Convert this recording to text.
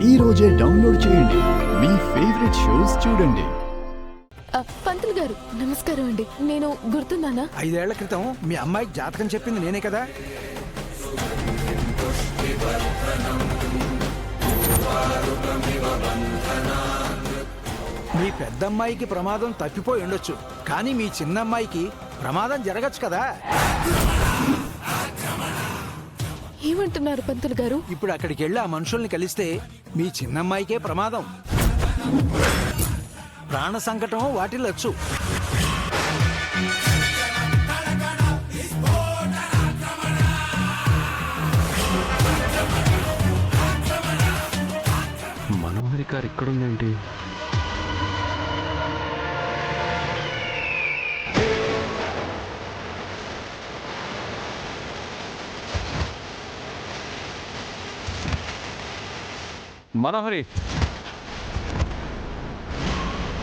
ఈ రోజే డౌన్లోడ్ చేయండి. మీ ఫేవరెట్ షోస్ చూడండి. పంతులు గారు నమస్కారం అండి. నేను గుర్తున్నానా? 5 ఏళ్ల క్రితం మీ అమ్మాయికి జాతకం చెప్పింది నేనే కదా. మీ పెద్దమ్మాయికి ప్రమాదం తప్పిపోయి ఉండొచ్చు, కానీ మీ చిన్నమ్మాయికి ప్రమాదం జరగచ్చు కదా. ఏమంటున్నారు పంతులు గారు? ఇప్పుడు అక్కడికి వెళ్ళి ఆ మనుషుల్ని కలిస్తే మీ చిన్నమ్మాయికే ప్రమాదం, ప్రాణ సంకటం వాటిల్లొచ్చు. మనోహరి గారు ఇక్కడుందేంటి? మనోహరి